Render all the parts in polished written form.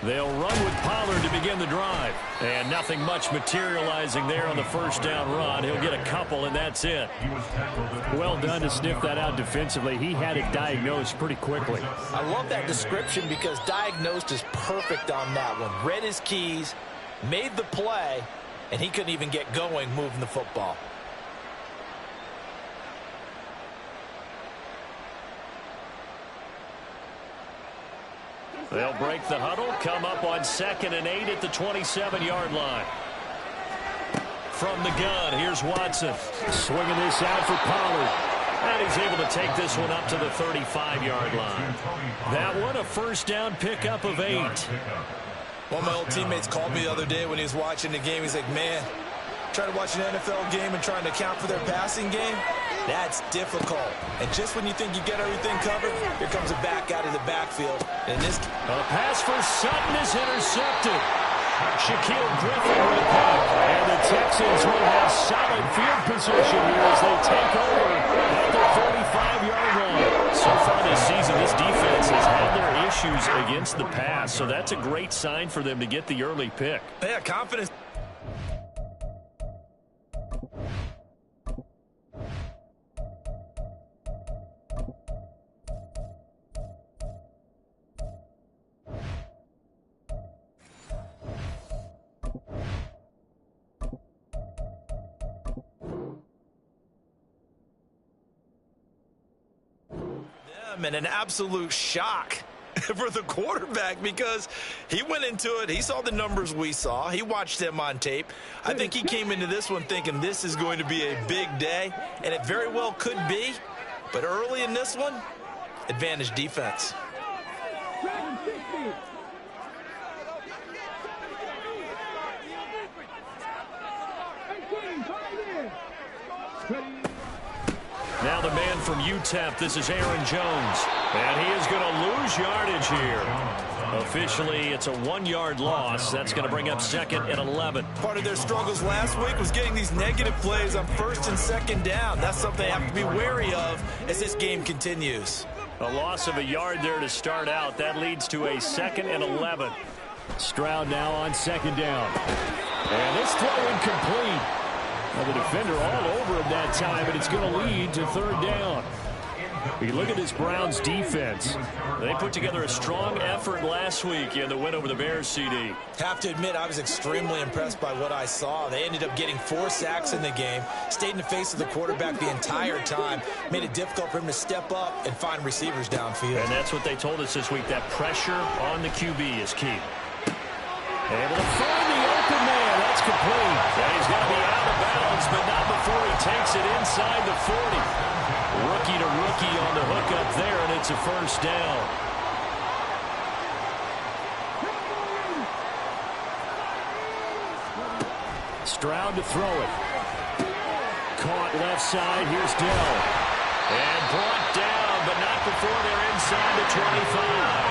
They'll run with Pollard to begin the drive. And nothing much materializing there on the first down run. He'll get a couple, and that's it. Well done to sniff that out defensively. He had it diagnosed pretty quickly. I love that description because diagnosed is perfect on that one. Read his keys, made the play, and he couldn't even get going moving the football. They'll break the huddle, come up on 2nd and 8 at the 27-yard line. From the gun, here's Watson. Swinging this out for Pollard. And he's able to take this one up to the 35-yard line. That one, a first down pickup of 8. One of my old teammates called me the other day when he was watching the game. He's like, man, trying to watch an NFL game and trying to account for their passing game, that's difficult. And just when you think you get everything covered, here comes a back out of the backfield. And this a pass for Sutton is intercepted. Shaquille Griffin with the pick. And the Texans will have solid field position here as they take over at the 45-yard line. So far this season, this defense has had their issues against the pass. So that's a great sign for them to get the early pick. Yeah, confidence. And an absolute shock for the quarterback because he went into it. He saw the numbers we saw. He watched them on tape. I think he came into this one thinking this is going to be a big day, and it very well could be. But early in this one, advantage defense. Now the man from UTEP, this is Aaron Jones. And he is going to lose yardage here. Officially, it's a 1-yard loss. That's going to bring up 2nd and 11. Part of their struggles last week was getting these negative plays on 1st and 2nd down. That's something they have to be wary of as this game continues. A loss of a yard there to start out. That leads to a 2nd and 11. Stroud now on 2nd down. And this throw incomplete. Well, the defender all over him that time, and it's going to lead to 3rd down. You look at this Browns defense. They put together a strong effort last week in the win over the Bears, CD. Have to admit, I was extremely impressed by what I saw. They ended up getting 4 sacks in the game, stayed in the face of the quarterback the entire time, made it difficult for him to step up and find receivers downfield. And that's what they told us this week, that pressure on the QB is key. Able to find the open man. That's complete. And he's going to be out of bounds, but not before he takes it inside the 40. Rookie to rookie on the hook up there, and it's a first down. Stroud to throw it. Caught left side. Here's Dell. And brought down, but not before they're inside the 25.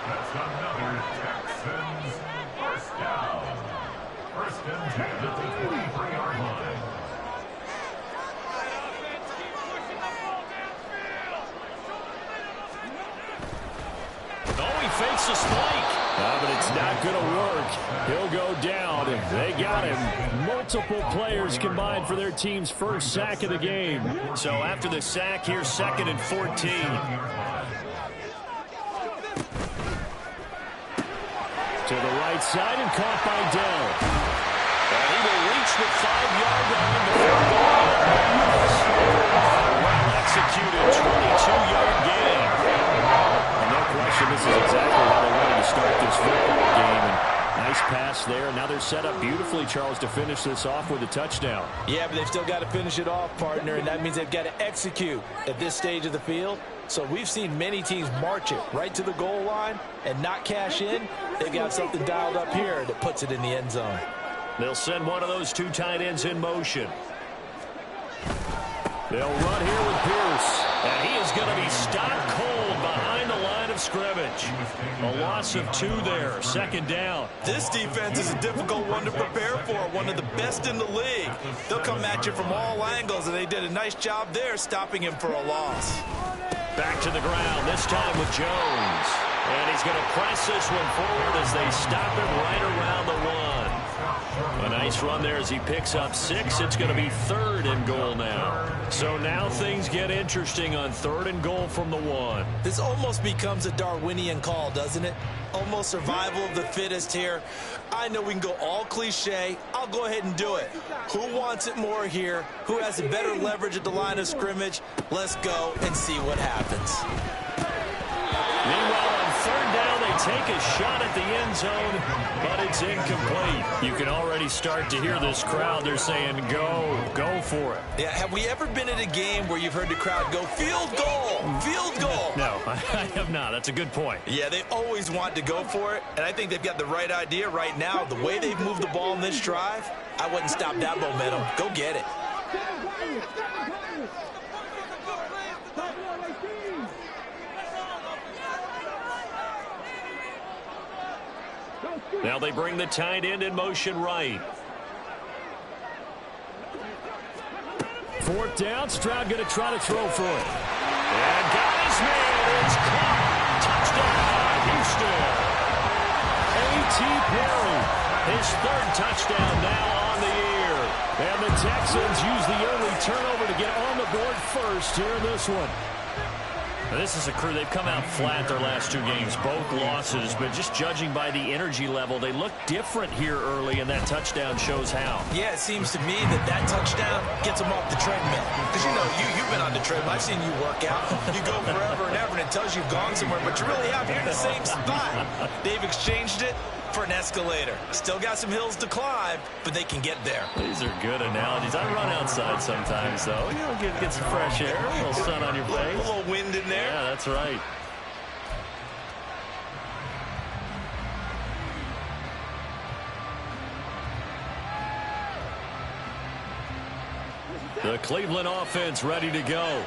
That's another Texans first down. First and 10 at the 23-yard line. Oh, he fakes a spike. But it's not going to work. He'll go down, and they got him. Multiple players combined for their team's first sack of the game. So after the sack, here's 2nd and 14. To the right side and caught by Dell. And he will reach the 5-yard line before going. Well executed, 22-yard gain. And no question, this is exactly how they wanted to start this football game. And nice pass there. Now they're set up beautifully, Charles, to finish this off with a touchdown. Yeah, but they've still got to finish it off, partner, and that means they've got to execute at this stage of the field. So we've seen many teams march it right to the goal line and not cash in. They've got something dialed up here that puts it in the end zone. They'll send one of those 2 tight ends in motion. They'll run here with Pierce. And he is going to be stopped cold behind the line of scrimmage. A loss of 2 there, 2nd down. This defense is a difficult one to prepare for, one of the best in the league. They'll come at you from all angles, and they did a nice job there stopping him for a loss. Back to the ground, this time with Jones. And he's going to press this one forward as they stop it right around the 1. A nice run there as he picks up 6. It's going to be 3rd and goal now. So now things get interesting on 3rd and goal from the 1. This almost becomes a Darwinian call, doesn't it? Almost survival of the fittest here. I know we can go all cliche. I'll go ahead and do it. Who wants it more here? Who has a better leverage at the line of scrimmage? Let's go and see what happens. Meanwhile, on 3rd down, they take a shot at the end zone, but it's incomplete. You can already start to hear this crowd. They're saying, go for it. Yeah, have we ever been at a game where you've heard the crowd go, field goal, field goal? No, I have not. That's a good point. Yeah, they always want to go for it, and I think they've got the right idea right now. The way they've moved the ball in this drive, I wouldn't stop that momentum. Go get it. Now they bring the tight end in motion right. 4th down, Stroud going to try to throw for it. And got his man. It's caught. Touchdown, Houston. A.T. Perry, his 3rd touchdown now on the year. And the Texans use the early turnover to get on the board first here in this one. This is a crew, they've come out flat their last 2 games, both losses, but just judging by the energy level, they look different here early, and that touchdown shows how. Yeah, it seems to me that touchdown gets them off the treadmill. Because, you know, you've been on the treadmill. I've seen you work out. You go forever and ever, and it tells you you've gone somewhere, but you really have. You're in the same spot. They've exchanged it for an escalator. Still got some hills to climb, but they can get there. These are good analogies. I run outside sometimes, though. You know, get some fresh air, a little sun on your face. A little wind in there. Yeah, that's right. The Cleveland offense ready to go.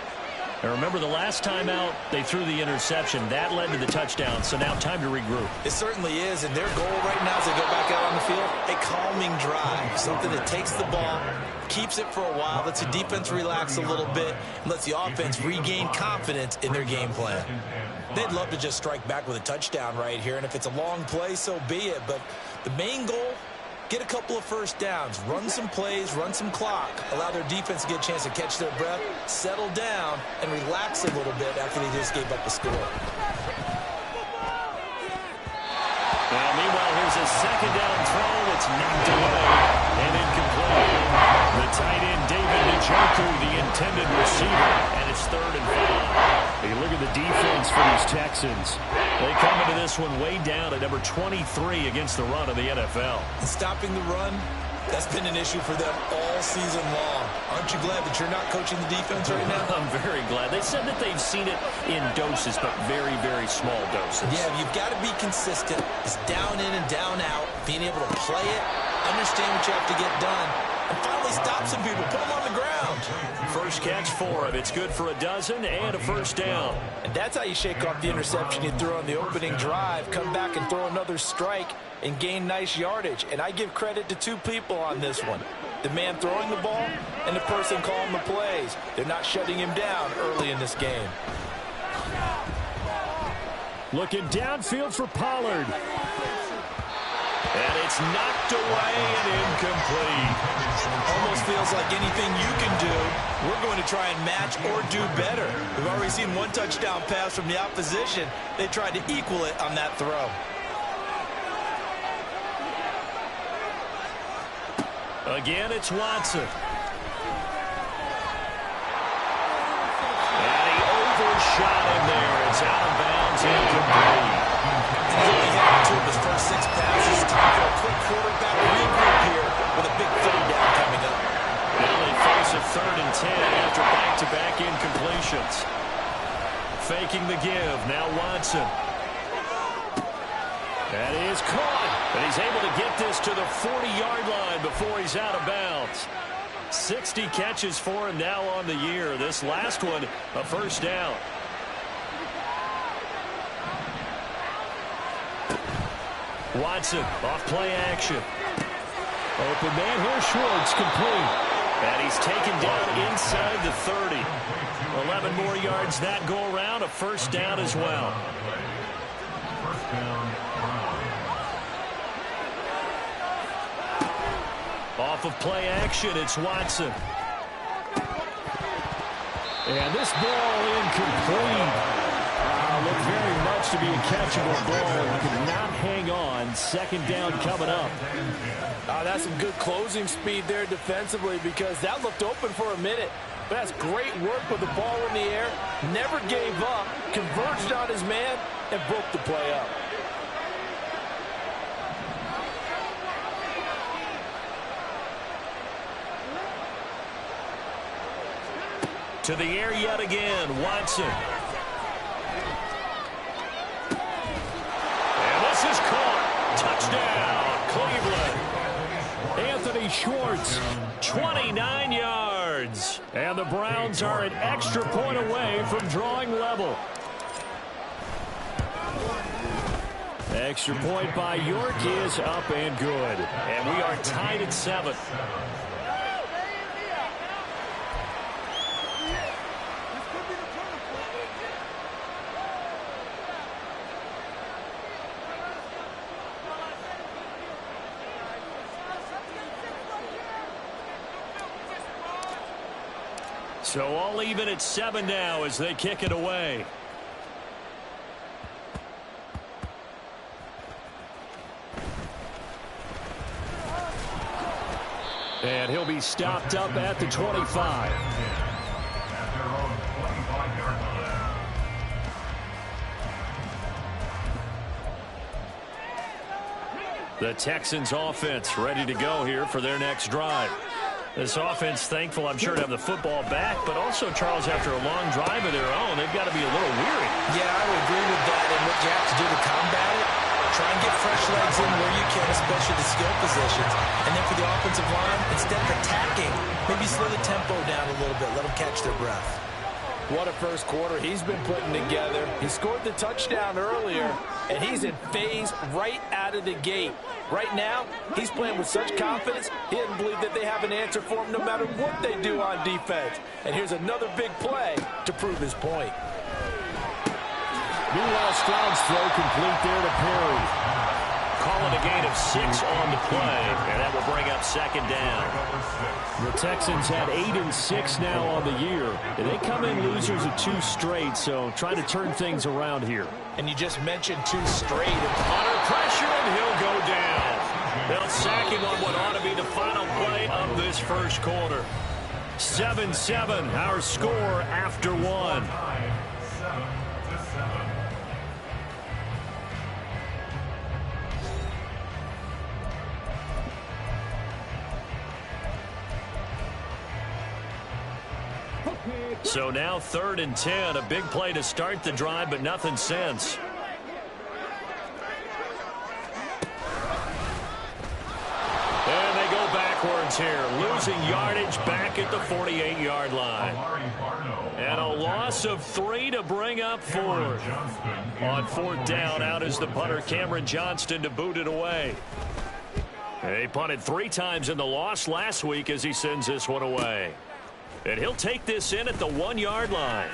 And remember, the last time out, they threw the interception. That led to the touchdown, so now time to regroup. It certainly is, and their goal right now as they go back out on the field, a calming drive, something that takes the ball, keeps it for a while, lets the defense relax a little bit, and lets the offense regain confidence in their game plan. They'd love to just strike back with a touchdown right here, and if it's a long play, so be it. But the main goal, get a couple of 1st downs, run some plays, run some clock, allow their defense to get a chance to catch their breath, settle down, and relax a little bit after they just gave up the score. Well, meanwhile, here's a 2nd down throw. It's knocked away and incomplete. The tight end, David Njoku, the intended receiver, and it's 3rd and 5. You look at the defense for these Texans. They come into this one way down at number 23 against the run of the NFL. And stopping the run, that's been an issue for them all season long. Aren't you glad that you're not coaching the defense right now? I'm very glad. They said that they've seen it in doses, but very, very small doses. Yeah, you've got to be consistent. It's down in and down out, being able to play it, understand what you have to get done, and finally stop some people, put them on the ground. First catch for him. It's good for a dozen and a 1st down. And that's how you shake off the interception you threw on the opening drive, come back and throw another strike and gain nice yardage. And I give credit to 2 people on this one. The man throwing the ball and the person calling the plays. They're not shutting him down early in this game. Looking downfield for Pollard. And it's knocked away and incomplete. Almost feels like anything you can do, we're going to try and match or do better. We've already seen 1 touchdown pass from the opposition. They tried to equal it on that throw. Again, it's Watson. And he overshot him there. It's out of bounds, incomplete. He's only had 2 of his first 6 passes. Time for a quick quarterback regroup here with a big 3rd down coming up. Now they face a 3rd and 10 after back-to-back incompletions. Faking the give. Now Watson. That is caught. And he's able to get this to the 40-yard line before he's out of bounds. 60 catches for him now on the year. This last one, a 1st down. Watson, off play action. Open man here, Schwartz, complete. And he's taken down inside the 30. 11 more yards that go around, a first down as well. First down, Browns. Off of play action, it's Watson. And this ball incomplete. Looked very much to be a catchable ball. He could not hang on. Second down coming up. That's some good closing speed there defensively, because that looked open for a minute. But that's great work with the ball in the air. Never gave up. Converged on his man and broke the play up. To the air yet again, Watson. And this is caught. Touchdown, Cleveland. Anthony Schwartz, 29 yards. And the Browns are an extra point away from drawing level. Extra point by York is up and good. And we are tied at 7. So all even at 7 now as they kick it away. And he'll be stopped up at the 25. The Texans offense ready to go here for their next drive. This offense thankful, I'm sure, to have the football back, but also, Charles, after a long drive of their own, they've got to be a little weary. Yeah, I would agree with that. And what you have to do to combat it, try and get fresh legs in where you can, especially the skill positions. And then for the offensive line, instead of attacking, maybe slow the tempo down a little bit, let them catch their breath. What a first quarter he's been putting together. He scored the touchdown earlier, and he's in phase right out of the gate. Right now, he's playing with such confidence, he doesn't believe that they have an answer for him no matter what they do on defense. And here's another big play to prove his point. Meanwhile, Stroud's throw complete there to Perry. Calling a gain of 6 on the play, and that will bring up second down. The Texans had 8 and 6 now on the year. And they come in losers of 2 straight, so trying to turn things around here. And you just mentioned 2 straight. Under pressure, and he'll go down. They'll sack him on what ought to be the final play of this first quarter. 7-7, our score after 1. So now 3rd and 10, a big play to start the drive, but nothing since. And they go backwards here, losing yardage back at the 48-yard line. And a loss of 3 to bring up 4. On 4th down, out is the punter, Cameron Johnston, to boot it away. They punted 3 times in the loss last week as he sends this one away. And he'll take this in at the 1-yard line.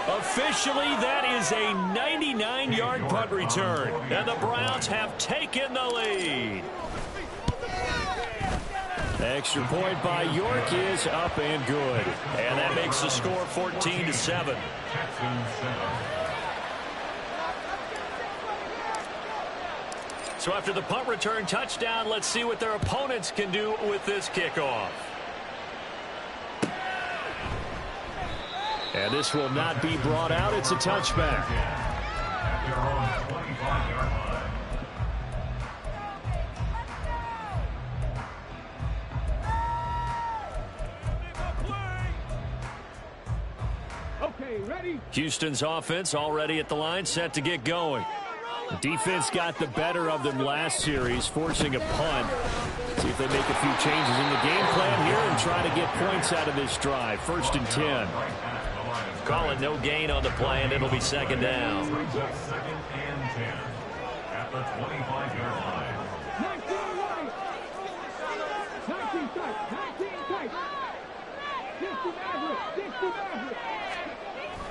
Officially, that is a 99-yard punt return, and the Browns have taken the lead. Extra point by York is up and good, and that makes the score 14-7. So after the punt return touchdown, let's see what their opponents can do with this kickoff. And this will not be brought out. It's a touchback. Okay, ready? Houston's offense already at the line, set to get going. The defense got the better of them last series, forcing a punt. See if they make a few changes in the game plan here and try to get points out of this drive. 1st and 10. Calling no gain on the play, and it'll be second down. Brings up 2nd and 10 at the 25-yard line.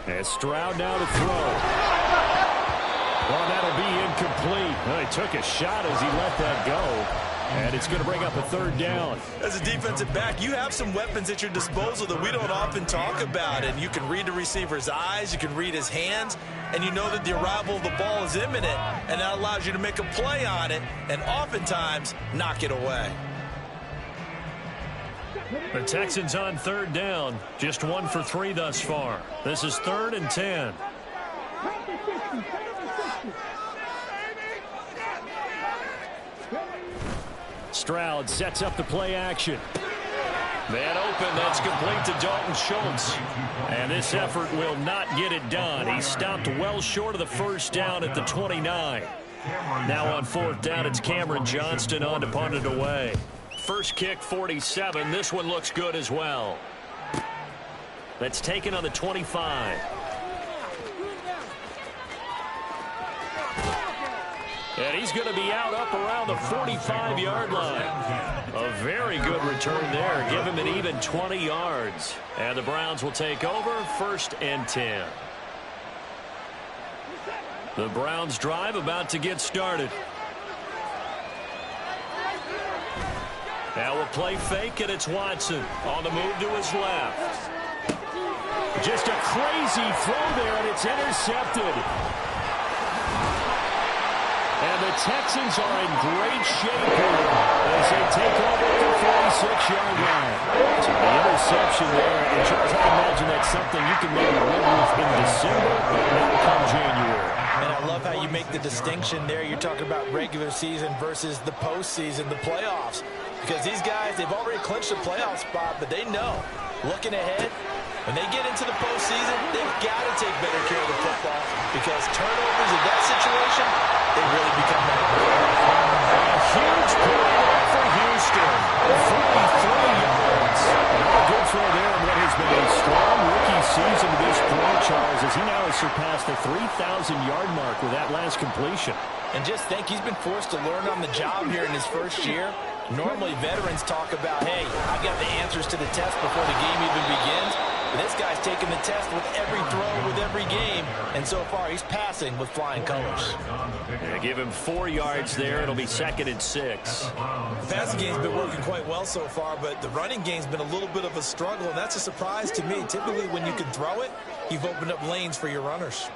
And Stroud now to throw. Well, that'll be incomplete. Well, he took a shot as he let that go. And it's going to bring up a third down. As a defensive back, you have some weapons at your disposal that we don't often talk about. And you can read the receiver's eyes, you can read his hands, and you know that the arrival of the ball is imminent. And that allows you to make a play on it and oftentimes knock it away. The Texans on third down. Just 1 for 3 thus far. This is 3rd and 10. Stroud sets up the play action. Man open, that's complete to Dalton Schultz. And this effort will not get it done. He stopped well short of the first down at the 29. Now on 4th down, it's Cameron Johnston on to punt it away. First kick, 47. This one looks good as well. That's taken on the 25. And he's going to be out up around the 45-yard line. A very good return there. Give him an even 20 yards. And the Browns will take over 1st and 10. The Browns drive about to get started. Now we'll play fake, and it's Watson on the move to his left. Just a crazy throw there, and it's intercepted. And the Texans are in great shape here as they take over at the 46-yard line. So the interception there, and Charles, I imagine that's something you can maybe live with in December, but not come January. And I love how you make the distinction there. You're talking about regular season versus the postseason, the playoffs. Because these guys, they've already clinched a playoff spot, but they know, looking ahead, when they get into the postseason, they've got to take better care of the football because turnovers in that situation, they really become A huge play there for Houston. 43 yards. A good throw there in what has been a strong rookie season to this point, Charles, as he now has surpassed the 3,000-yard mark with that last completion. And just think, he's been forced to learn on the job here in his first year. Normally, veterans talk about, hey, I've got the answers to the test before the game even begins. But this guy's taking the test with every throw, with every game. And so far, he's passing with flying colors. Yeah, give him 4 yards there. It'll be 2nd and 6. The passing game's been working quite well so far, but the running game's been a little bit of a struggle, and that's a surprise to me. Typically, when you can throw it, you've opened up lanes for your runners.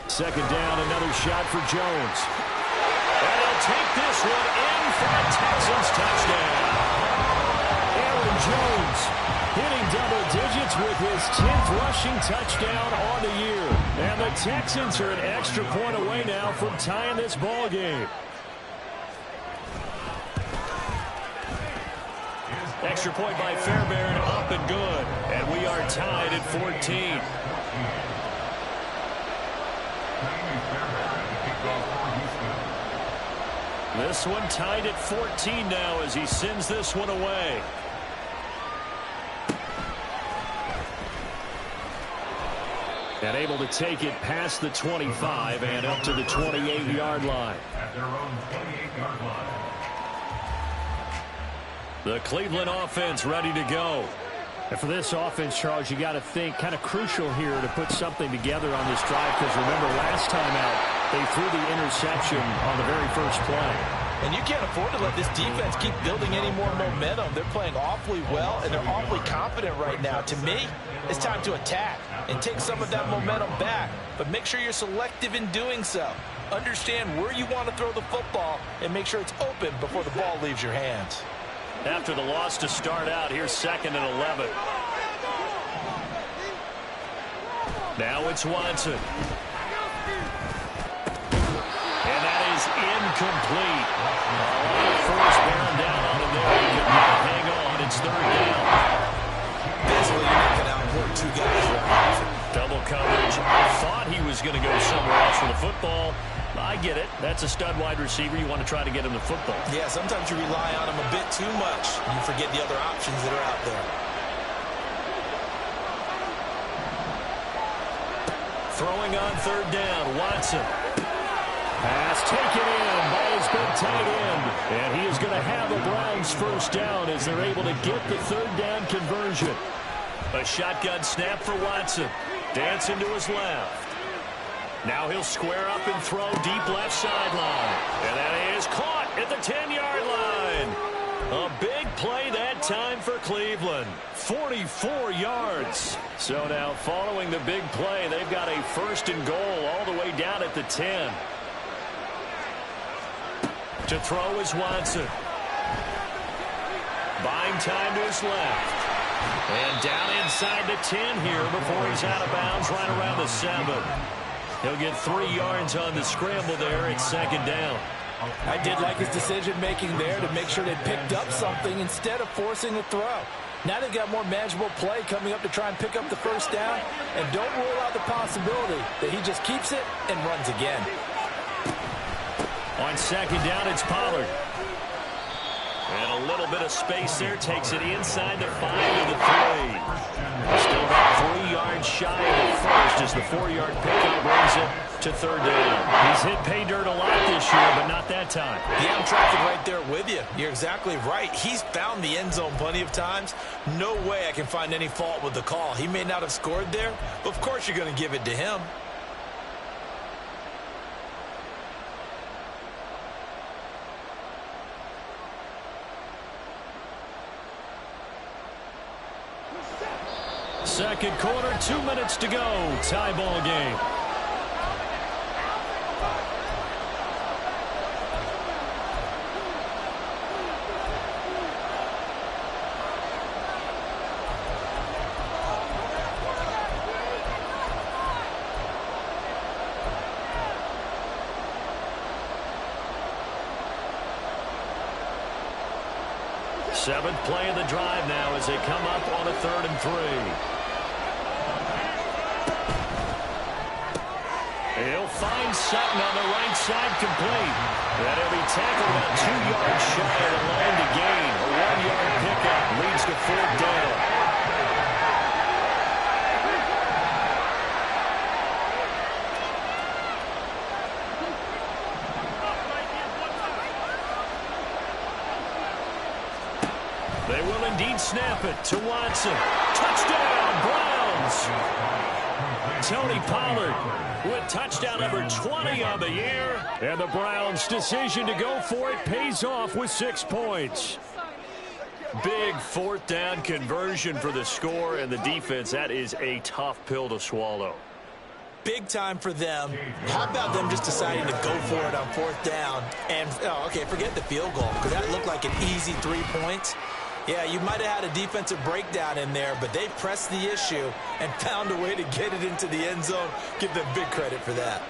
Second down, another shot for Jones. And he'll take this one in for a Texans touchdown. Aaron Jones hitting double digits with his 10th rushing touchdown on the year. And the Texans are an extra point away now from tying this ball game. Extra point by Fairbairn, up and good. And we are tied at 14. This one tied at 14 now as he sends this one away. And able to take it past the 25 and up to the 28-yard line. At their own 28-yard line. The Cleveland offense ready to go. And for this offense, Charles, you got to think kind of crucial here to put something together on this drive because remember last time out they threw the interception on the very first play. And you can't afford to let this defense keep building any more momentum. They're playing awfully well, and they're awfully confident right now. To me, it's time to attack and take some of that momentum back. But make sure you're selective in doing so. Understand where you want to throw the football and make sure it's open before the ball leaves your hands. After the loss to start out, here's 2nd and 11. Now it's Watson. And that is incomplete. First down on him there. He could not hang on. It's 3rd down. Basically, you're not going to outport 2 guys. Double coverage. Thought he was going to go somewhere else for the football. I get it. That's a stud wide receiver. You want to try to get him the football. Yeah, sometimes you rely on him a bit too much. You forget the other options that are out there. Throwing on third down, Watson. Pass taken in by his big tight end. And he is going to have the Browns first down as they're able to get the third down conversion. A shotgun snap for Watson. Dancing to his left. Now he'll square up and throw deep left sideline. And that is caught at the 10-yard line. A big play that time for Cleveland. 44 yards. So now following the big play, they've got a first and goal all the way down at the 10. To throw is Watson. Buying time to his left. And down inside the 10 here before he's out of bounds right around the 7. He'll get 3 yards on the scramble there at second down. I did like his decision-making there to make sure they picked up something instead of forcing a throw. Now they've got more manageable play coming up to try and pick up the first down. And don't rule out the possibility that he just keeps it and runs again. On second down, it's Pollard. And a little bit of space there. Takes it inside the 5 to the 3. Still about 3 yards shy of the first as the 4-yard pickup brings it to third down. He's hit pay dirt a lot this year, but not that time. Yeah, I'm tracking right there with you. You're exactly right. He's found the end zone plenty of times. No way I can find any fault with the call. He may not have scored there, but of course you're going to give it to him. Second quarter, 2 minutes to go. Tie ball game. Seventh play of the drive now as they come up on a 3rd and 3. He'll find Sutton on the right side complete. That heavy tackle about 2 yards shy of the line to gain. A 1-yard pickup leads to 4th down. They will indeed snap it to Watson. Touchdown, Browns! Tony Pollard with touchdown number 20 on the year. And the Browns' decision to go for it pays off with 6 points. Big 4th down conversion for the score, and the defense, that is a tough pill to swallow. Big time for them. How about them just deciding to go for it on 4th down? And, okay, forget the field goal, because that looked like an easy 3 points. Yeah, you might have had a defensive breakdown in there, but they pressed the issue and found a way to get it into the end zone. Give them big credit for that.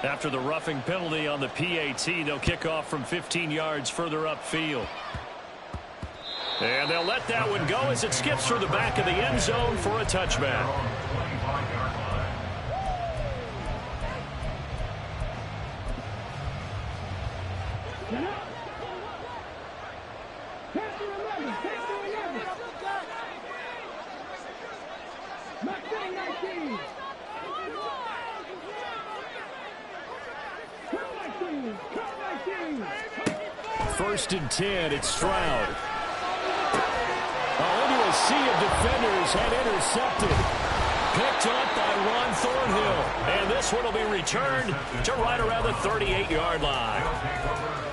After the roughing penalty on the PAT, they'll kick off from 15 yards further upfield. And they'll let that one go as it skips through the back of the end zone for a touchback. First and 10, it's Stroud. Into a sea of defenders and intercepted. Picked up by Ron Thornhill. And this one will be returned to right around the 38-yard line.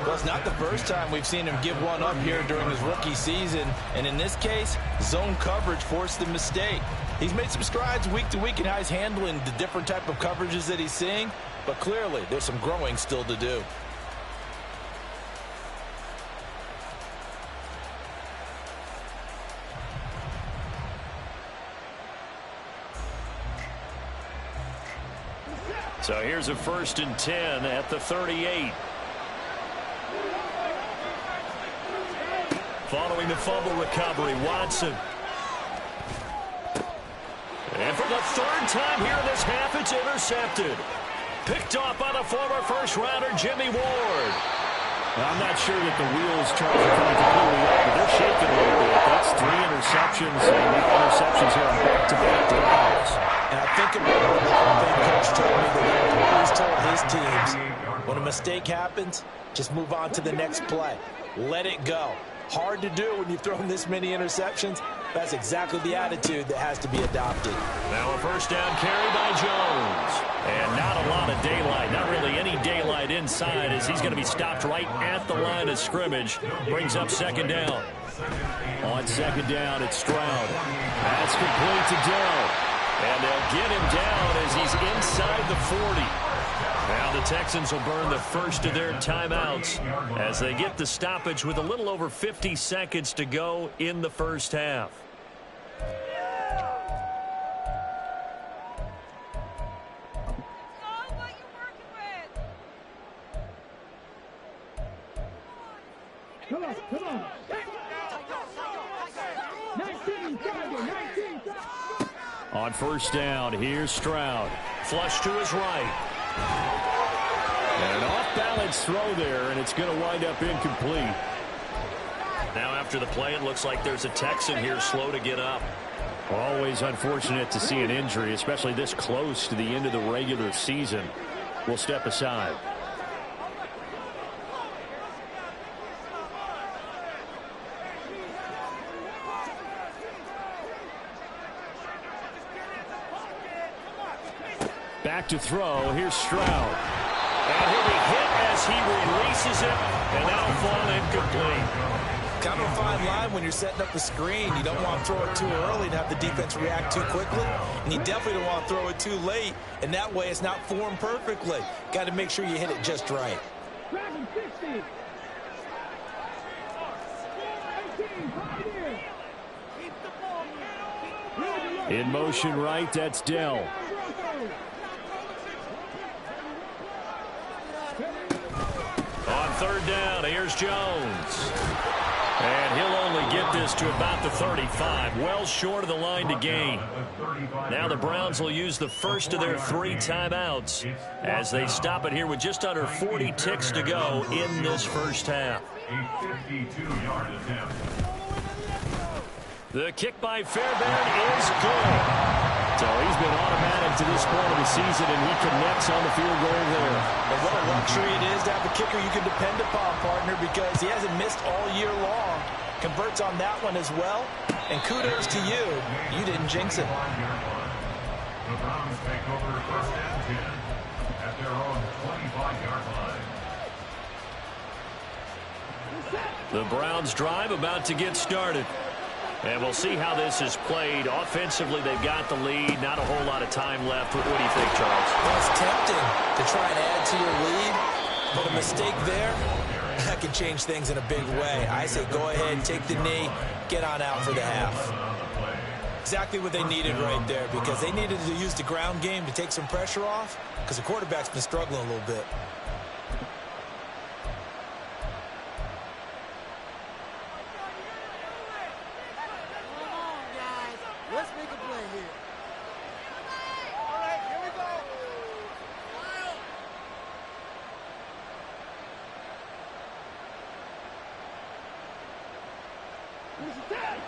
Well, it's not the first time we've seen him give one up here during his rookie season. And in this case, zone coverage forced the mistake. He's made some strides week to week in how he's handling the different type of coverages that he's seeing. But clearly, there's some growing still to do. So here's a first and 10 at the 38. Following the fumble recovery, Watson. And for the third time here in this half, it's intercepted. Picked off by the former first-rounder, Jimmy Ward. I'm not sure that the wheels turn completely off, but they're shaking a little bit. That's 3 interceptions, and now interceptions here on back-to-back drives. And I think about what the big coach told me that he always told his teams, when a mistake happens, just move on to the next play. Let it go. Hard to do when you've thrown this many interceptions. That's exactly the attitude that has to be adopted. Now a first down carry by Jones. And not a lot of daylight, not really any daylight inside, as he's going to be stopped right at the line of scrimmage. Brings up second down. On second down, it's Stroud. That's complete to Dell. And they'll get him down as he's inside the 40. Now the Texans will burn the first of their timeouts as they get the stoppage with a little over 50 seconds to go in the first half. Come on. 19. On first down, here's Stroud. Flush to his right. And an off-balance throw there, and it's going to wind up incomplete. Now after the play, it looks like there's a Texan here slow to get up. Always unfortunate to see an injury, especially this close to the end of the regular season. We'll step aside. Back to throw. Here's Stroud. And he'll be hit as he releases it, and that'll fall incomplete. Kind of a fine line when you're setting up the screen. You don't want to throw it too early and have the defense react too quickly. And you definitely don't want to throw it too late. And that way it's not formed perfectly. Got to make sure you hit it just right. In motion right, that's Dell. On third down, here's Jones. And he'll only get this to about the 35, well short of the line to gain. Now the Browns will use the first of their 3 timeouts as they stop it here with just under 40 ticks to go in this first half. A 52-yard attempt. The kick by Fairbairn is good. So he's been automatic to this point of the season, and he connects on the field goal there. And what a luxury it is to have a kicker you can depend upon, partner, because he hasn't missed all year long. Converts on that one as well. And kudos to you. You didn't jinx it. The Browns take over first and 10 at their own 25-yard line. The Browns drive about to get started. And we'll see how this is played. Offensively, they've got the lead. Not a whole lot of time left. What do you think, Charles? Well, it's tempting to try and add to your lead, but a mistake there, that can change things in a big way. I say go ahead, take the knee, get on out for the half. Exactly what they needed right there, because they needed to use the ground game to take some pressure off, because the quarterback's been struggling a little bit.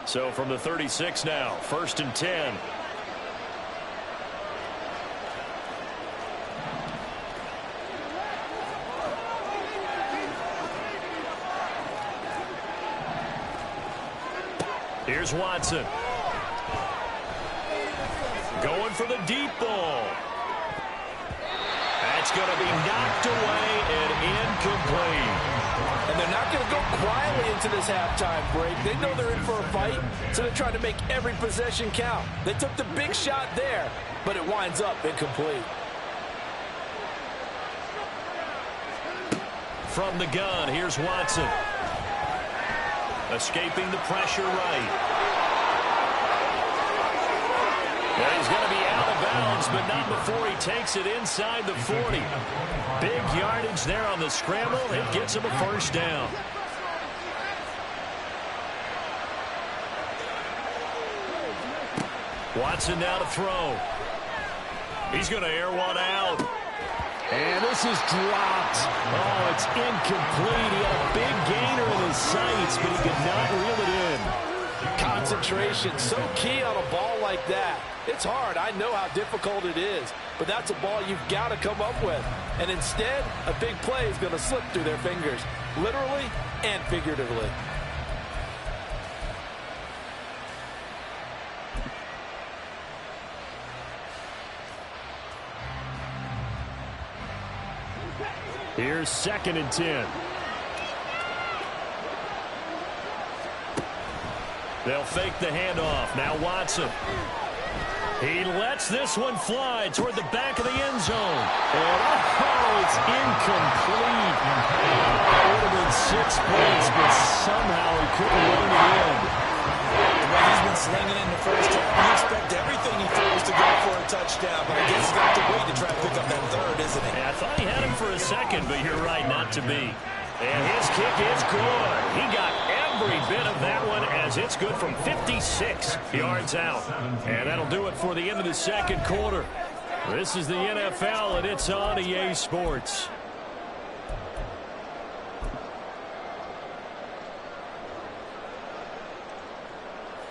So from the 36 now, first and 10. Here's Watson. Going for the deep ball. That's going to be knocked away and incomplete. And they're not going to go quietly into this halftime break. They know they're in for a fight, so they're trying to make every possession count. They took the big shot there, but it winds up incomplete. From the gun, here's Watson. Escaping the pressure right. And he's going to be out of bounds, but not before he takes it inside the 40. Big yardage there on the scramble. It gets him a first down. Watson now to throw. He's going to air one out. And this is dropped. Oh, it's incomplete. He had a big gainer in his sights, but he could not reel it in. Concentration, so key on a ball like that. It's hard. I know how difficult it is, but that's a ball you've got to come up with. And instead, a big play is going to slip through their fingers, literally and figuratively. Here's 2nd and 10. They'll fake the handoff. Now Watson. He lets this one fly toward the back of the end zone. And oh, it's incomplete. It would have been 6 points, but somehow he couldn't rein it in. The way he's been slinging in the first half, you expect everything he throws to go for a touchdown, but I guess he's got to wait to try to pick up that third, isn't he? Yeah, I thought he had him for a second, but you're right, not to be. And his kick is good. He got every bit of that one as it's good from 56 yards out. And that'll do it for the end of the second quarter. This is the NFL, and it's on EA Sports.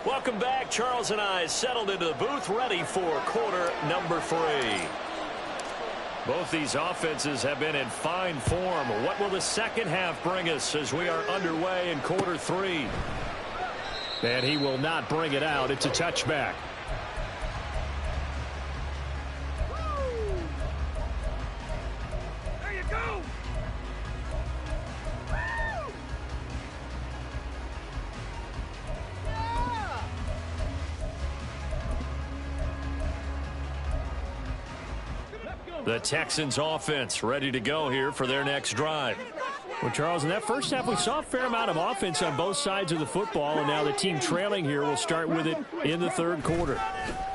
Welcome back. Charles and I settled into the booth, ready for quarter number 3. Both these offenses have been in fine form. What will the second half bring us as we are underway in quarter 3? And he will not bring it out. It's a touchback. There you go. The Texans offense ready to go here for their next drive. Well, Charles, in that first half, we saw a fair amount of offense on both sides of the football, and now the team trailing here will start with it in the third quarter.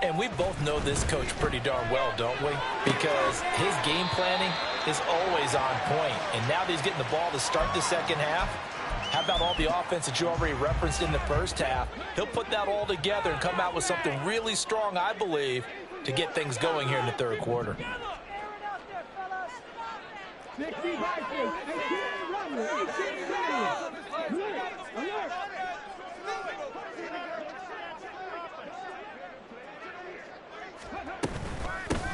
And we both know this coach pretty darn well, don't we? Because his game planning is always on point. And now that he's getting the ball to start the second half, how about all the offense that you already referenced in the first half? He'll put that all together and come out with something really strong, I believe, to get things going here in the third quarter. 60 backwards, 18 runners, 18 runners. Alert.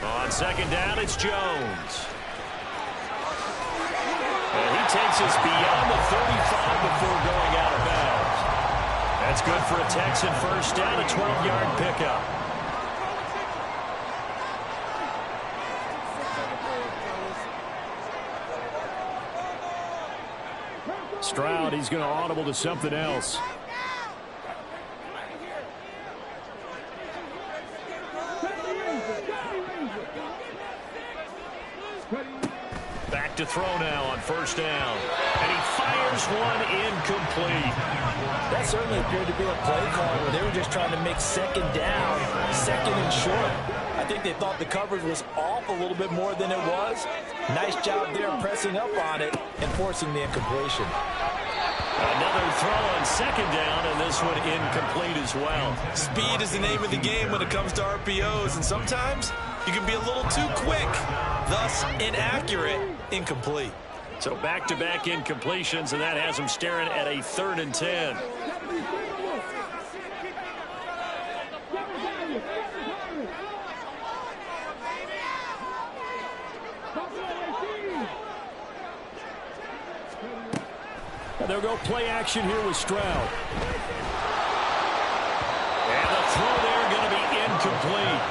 On second down, it's Jones. And he takes us beyond the 35 before going out of bounds. That's good for a Texan first down, a 12-yard pickup. Stroud, he's going to audible to something else. Back to throw now on first down. And he fires one incomplete. That certainly appeared to be a play call where they were just trying to make second down, second and short. I think they thought the coverage was off a little bit more than it was. Nice job there pressing up on it and forcing the incompletion. Another throw on second down, and this one incomplete as well. Speed is the name of the game when it comes to RPOs, and sometimes you can be a little too quick, thus inaccurate, incomplete. So back-to-back incompletions, and that has him staring at a 3rd and 10. They'll go play action here with Stroud. And the throw there going to be incomplete.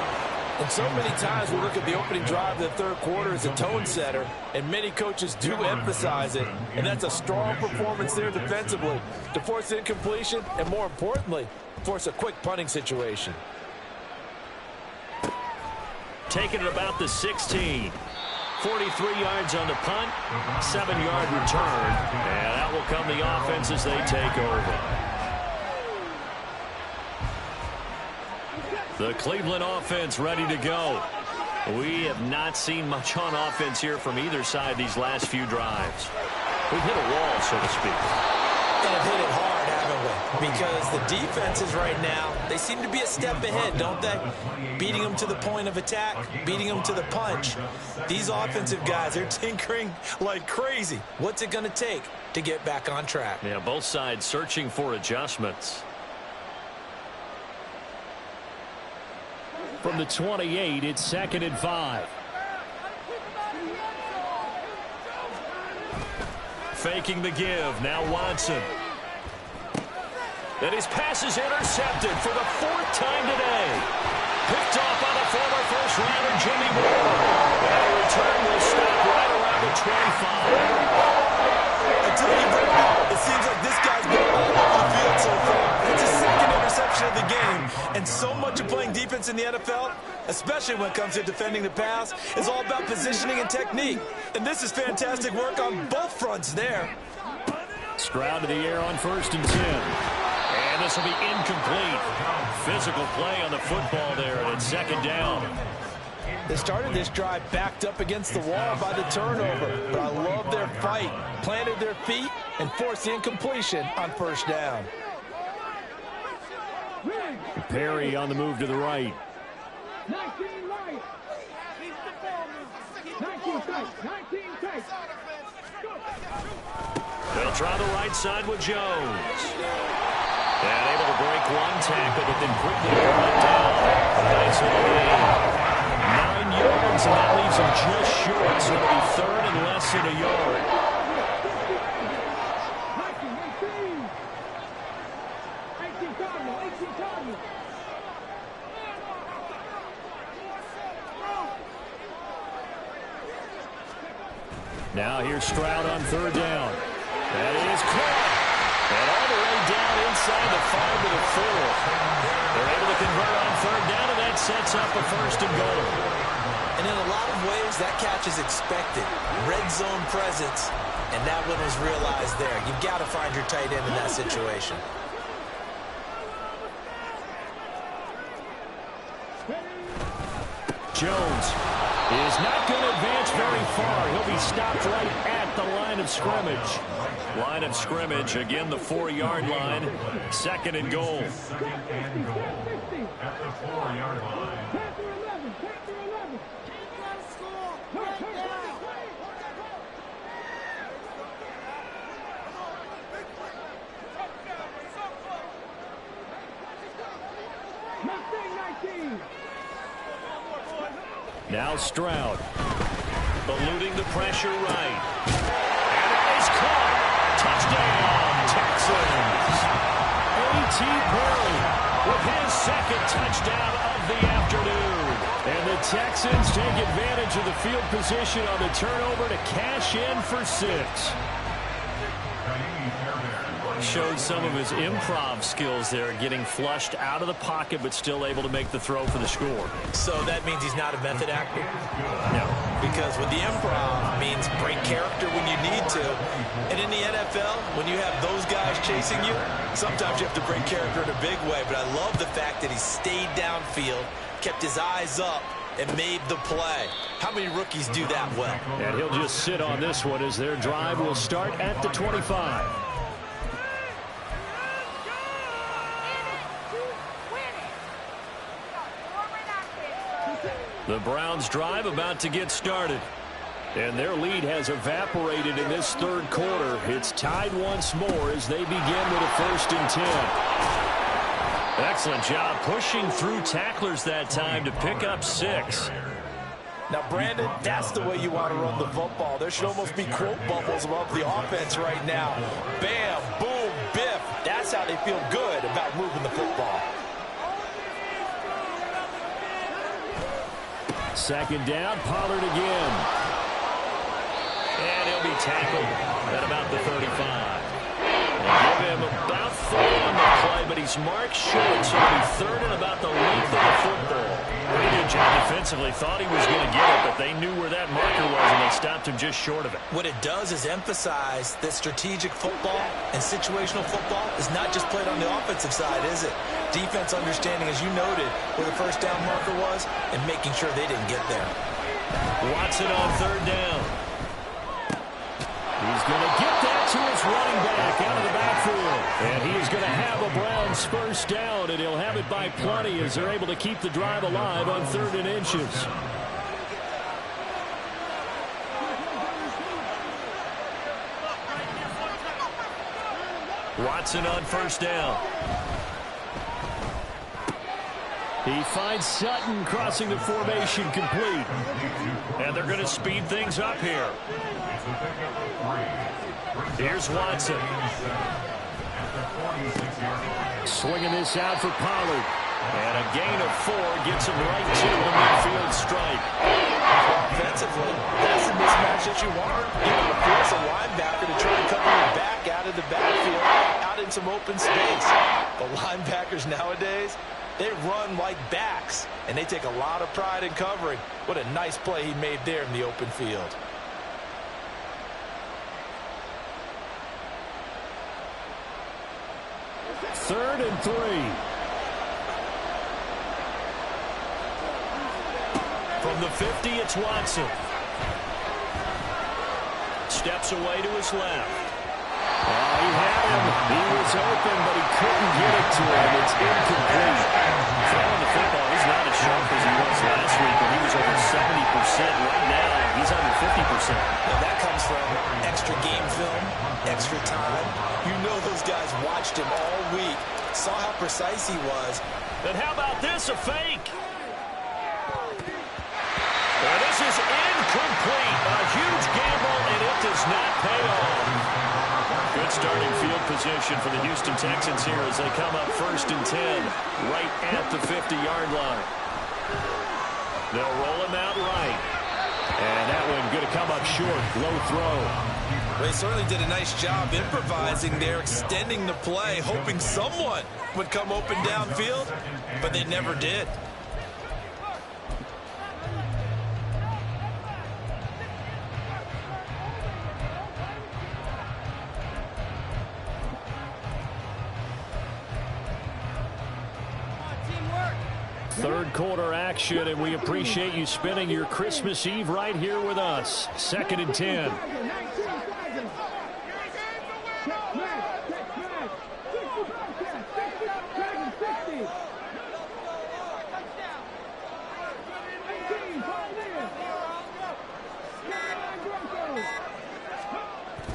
And so many times we look at the opening drive of the third quarter as a tone setter, and many coaches do emphasize it, and that's a strong performance there defensively to force incompletion and, more importantly, force a quick punting situation. Taking it about the 16. 43 yards on the punt, 7-yard return, and out will come the offense as they take over. The Cleveland offense ready to go. We have not seen much on offense here from either side these last few drives. We've hit a wall, so to speak. And have hit it hard, haven't we? because the defenses right now, they seem to be a step ahead, don't they? Beating them to the point of attack, beating them to the punch. These offensive guys, they're tinkering like crazy. What's it going to take to get back on track? Yeah, both sides searching for adjustments. From the 28, it's 2nd and 5. Faking the give. Now Watson. And his pass is intercepted for the 4th time today. Picked off by the former first-rounder Jimmy Moore. And a return will stop right around the 25. I tell you, Brandon, it seems like this guy's been all over the field so far. It's his 2nd interception of the game. And so much of playing defense in the NFL, especially when it comes to defending the pass, is all about positioning and technique. And this is fantastic work on both fronts there. Stroud to the air on 1st and 10. And this will be incomplete. Physical play on the football there, and it's 2nd down. They started this drive backed up against the wall by the turnover, but I love their fight. Planted their feet and forced the incompletion on 1st down. Perry on the move to the right. 19 right. 19 tight. 19 tight. They'll try the right side with Jones. And able to break one tackle, but then quickly brought down. Nice little gain. 9 yards, and that leaves him just short. So it'll be 3rd and less than a yard. 18 Cardinal. 18 Cardinal. Now here's Stroud on 3rd down. That is caught. And all the way down inside the 5 to the 4. They're able to convert on 3rd down, and that sets up a 1st and goal. And in a lot of ways, that catch is expected. Red zone presence, and that one was realized there. You've got to find your tight end in that situation. Jones is not going to advance very far. He'll be stopped right at the line of scrimmage. Line of scrimmage, again, the 4-yard line. 2nd and goal. 2nd and goal at the 4-yard line. Now Stroud, eluding the pressure right. And it is caught. Touchdown, Texans. A.T. Perry with his 2nd touchdown of the afternoon. And the Texans take advantage of the field position on the turnover to cash in for 6. Showed some of his improv skills there, getting flushed out of the pocket, but still able to make the throw for the score. So that means he's not a method actor? No. Because with the improv means break character when you need to. And in the NFL, when you have those guys chasing you, sometimes you have to break character in a big way. But I love the fact that he stayed downfield, kept his eyes up, and made the play. How many rookies do that well? And he'll just sit on this one as their drive will start at the 25. The Browns' drive about to get started. And their lead has evaporated in this 3rd quarter. It's tied once more as they begin with a 1st and 10. Excellent job pushing through tacklers that time to pick up 6. Now, Brandon, that's the way you want to run the football. There should almost be quote bubbles above the offense right now. Bam, boom, biff. That's how they feel good about moving the football. 2nd down, Pollard again. And he'll be tackled at about the 35. They give him about 4 on the play, but he's marked short, so he'll be 3rd and about the length of the football. Pretty good job defensively. Thought he was going to get it, but they knew where that marker was, and they stopped him just short of it. What it does is emphasize that strategic football and situational football is not just played on the offensive side, is it? Defense understanding, as you noted, where the 1st down marker was and making sure they didn't get there. Watson on 3rd down. He's going to get that to his running back out of the backfield. And he is going to have a Browns first down, and he'll have it by plenty as they're able to keep the drive alive on 3rd and inches. Watson on first down. He finds Sutton crossing the formation complete. And they're going to speed things up here. Here's Watson. Swinging this out for Pollard. And a gain of 4 gets him right to the midfield stripe. Offensively, that's the mismatch that you want. You want to force a linebacker to try and cover your back out of the backfield, out in some open space. The linebackers nowadays, they run like backs, and they take a lot of pride in covering. What a nice play he made there in the open field. Third and 3. From the 50, it's Watson. Steps away to his left. He had him. He was open, but he couldn't get it to him. It's incomplete. Throwing the football, he's not as sharp as he was last week when he was over 70%. Right now, he's under 50%. Now that comes from extra game film, extra time. You know those guys watched him all week, saw how precise he was. And how about this, a fake? And this is incomplete. A huge gamble, and it does not pay off. Good starting field position for the Houston Texans here as they come up 1st and 10, right at the 50-yard line. They'll roll him out right. And that one going to come up short. Low throw. Well, he certainly did a nice job improvising there, extending the play, hoping someone would come open downfield, but they never did. Third quarter action, and we appreciate you spending your Christmas Eve right here with us. 2nd and 10.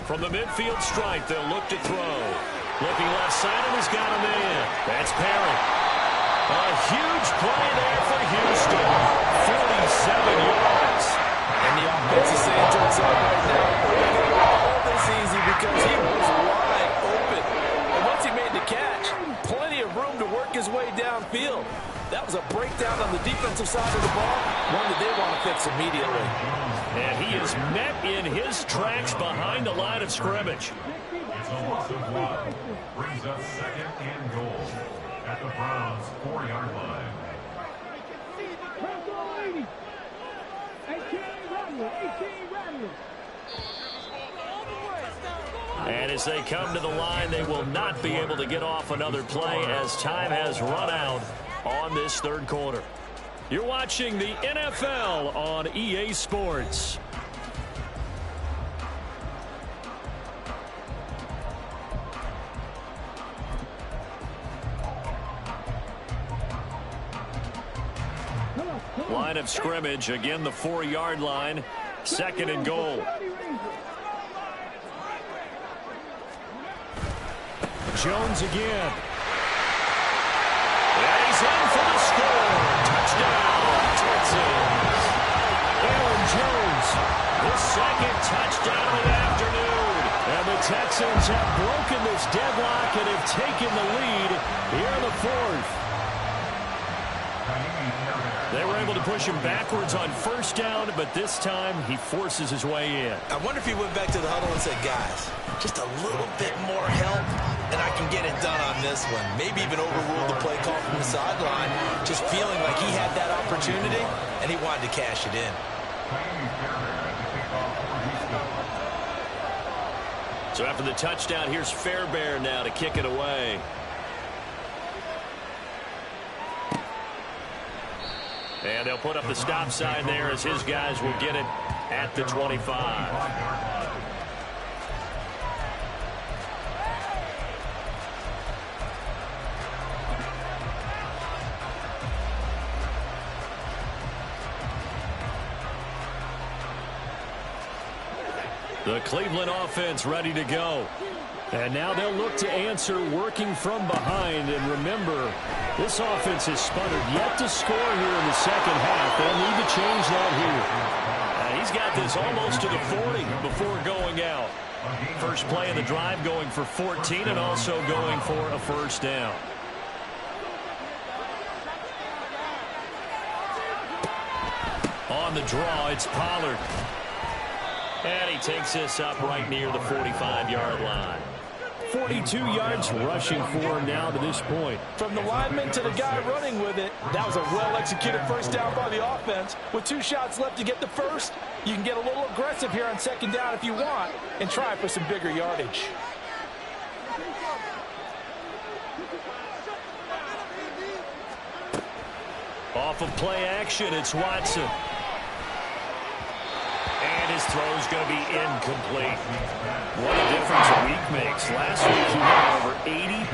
From the midfield stripe, they'll look to throw. Looking left side, and he's got a man. That's Perry. A huge play there for Houston. 47 yards. And the offense is saying to itself right now, we're going to get all this easy because he was wide open. And once he made the catch, plenty of room to work his way downfield. That was a breakdown on the defensive side of the ball, one that they want to fix immediately. And he is met in his tracks behind the line of scrimmage. It's a loss of 1. Brings up 2nd and goal at the Browns' 4-yard line. And as they come to the line, they will not be able to get off another play as time has run out on this 3rd quarter. You're watching the NFL on EA Sports. Line of scrimmage, again the 4-yard line, 2nd and goal. Jones again. And he's in for the score. Touchdown, Texans. Aaron Jones, the 2nd touchdown of the afternoon. And the Texans have broken this deadlock and have taken the lead here in the 4th. They were able to push him backwards on 1st down, but this time he forces his way in. I wonder if he went back to the huddle and said, guys, just a little bit more help, and I can get it done on this one. Maybe even overruled the play call from the sideline, just feeling like he had that opportunity, and he wanted to cash it in. So after the touchdown, here's Fairbairn now to kick it away. And they'll put up the stop sign there as his guys will get it at the 25. The Cleveland offense ready to go. And now they'll look to answer working from behind. And remember, this offense has sputtered yet to score here in the second half. They'll need to change that here. He's got this almost to the 40 before going out. First play of the drive going for 14 and also going for a first down. On the draw, it's Pollard. And he takes this up right near the 45-yard line. 42 yards rushing for him now to this point. From the lineman to the guy running with it, that was a well-executed first down by the offense. With 2 shots left to get the first, you can get a little aggressive here on second down if you want and try for some bigger yardage. Off of play action, it's Watson. And his throw's going to be incomplete. What a difference a week makes. Last week he had over 80%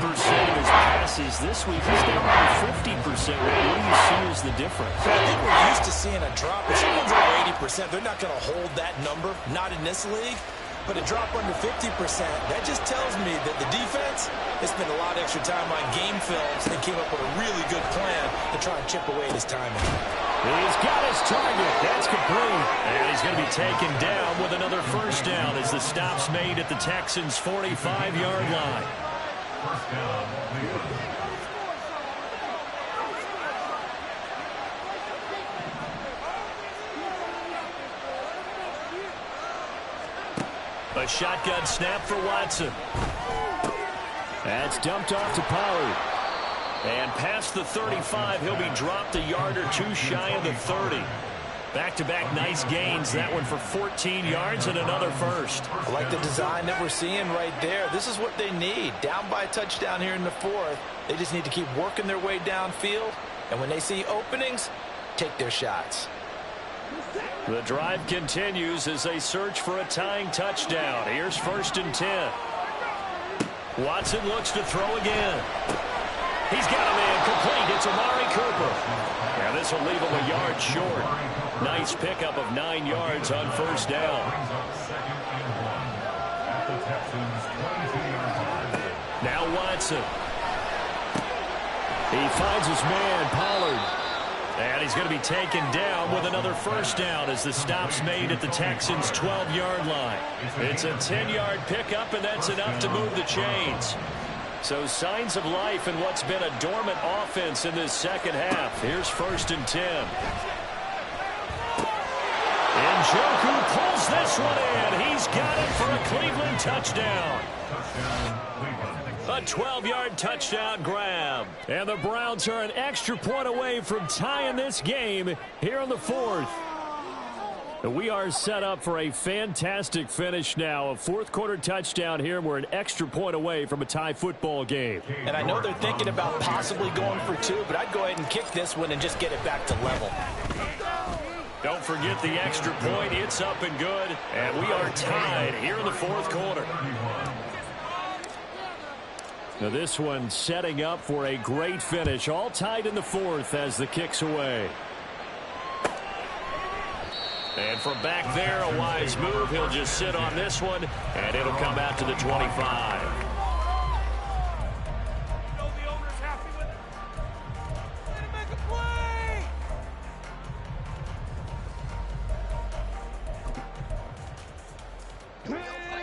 of his passes. This week he's down over 50%. What do you see as the difference? I think we're used to seeing a drop. If someone's over 80%, they're not going to hold that number. Not in this league. But a drop under 50%, that just tells me that the defense has spent a lot of extra time on game films and came up with a really good plan to try and chip away at his timing. He's got his target. That's complete. And he's going to be taken down with another first down as the stop's made at the Texans' 45-yard line. First down, Cleveland. A shotgun snap for Watson. That's dumped off to Pollard. And past the 35, he'll be dropped a yard or two shy of the 30. Back-to-back nice gains. That one for 14 yards and another first. I like the design that we're seeing right there. This is what they need. Down by a touchdown here in the 4th. They just need to keep working their way downfield. And when they see openings, take their shots. The drive continues as they search for a tying touchdown. Here's 1st and 10. Watson looks to throw again. He's got a man complete. It's Amari Cooper. Now this will leave him a yard short. Nice pickup of 9 yards on first down. Now Watson. He finds his man, Pollard. And he's going to be taken down with another first down as the stop's made at the Texans' 12-yard line. It's a 10-yard pickup, and that's enough to move the chains. So signs of life in what's been a dormant offense in this second half. Here's 1st and 10. Njoku pulls this one in. He's got it for a Cleveland touchdown. A 12-yard touchdown grab. And the Browns are an extra point away from tying this game here in the 4th. We are set up for a fantastic finish now. A 4th quarter touchdown here, and we're an extra point away from a tie football game. And I know they're thinking about possibly going for 2, but I'd go ahead and kick this one and just get it back to level. Don't forget the extra point. It's up and good. And we are tied here in the 4th quarter. Now this one setting up for a great finish. All tied in the 4th as the kick's away. And from back there, a wise move. He'll just sit on this one, and it'll come out to the 25.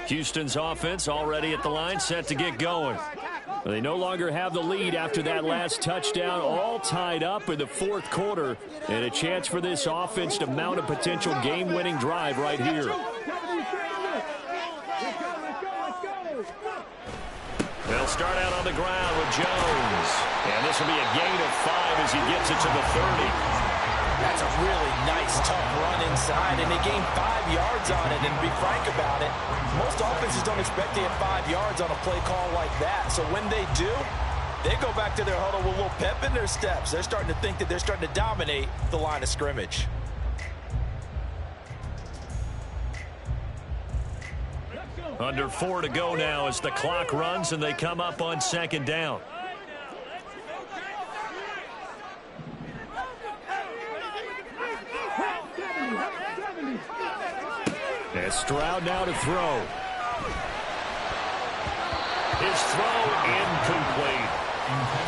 Houston's offense already at the line, set to get going. They no longer have the lead after that last touchdown, all tied up in the 4th quarter, and a chance for this offense to mount a potential game-winning drive right here. They'll start out on the ground with Jones, and this will be a gain of 5 as he gets it to the 30. That's a really nice, tough run inside, and they gained 5 yards on it. And to be frank about it, most offenses don't expect to get 5 yards on a play call like that. So when they do, they go back to their huddle with a little pep in their steps. They're starting to think that they're starting to dominate the line of scrimmage. Under 4 to go now as the clock runs and they come up on 2nd down. And Stroud now to throw. His throw incomplete.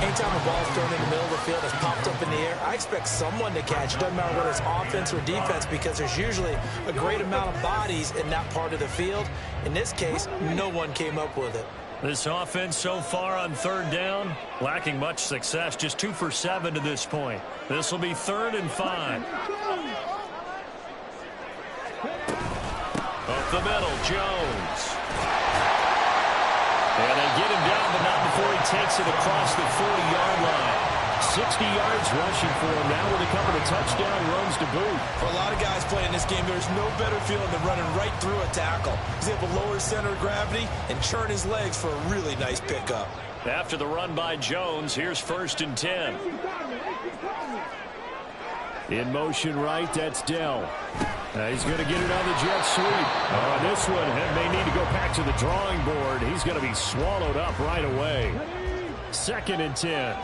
Anytime a ball's thrown in the middle of the field, it's popped up in the air, I expect someone to catch it. Doesn't matter whether it's offense or defense, because there's usually a great amount of bodies in that part of the field. In this case, no one came up with it. This offense so far on third down, lacking much success, just 2 for 7 to this point. This will be 3rd and 5. Up the middle, Jones. And they get him down, but not before he takes it across the 40-yard line. 60 yards rushing for him now with a couple of touchdown runs to boot. For a lot of guys playing this game, there's no better feeling than running right through a tackle. He's able to lower his center of gravity and churn his legs for a really nice pickup. After the run by Jones, here's 1st and 10. In motion right, that's Dell. He's going to get it on the jet sweep. This one may need to go back to the drawing board. He's going to be swallowed up right away. 2nd and 10.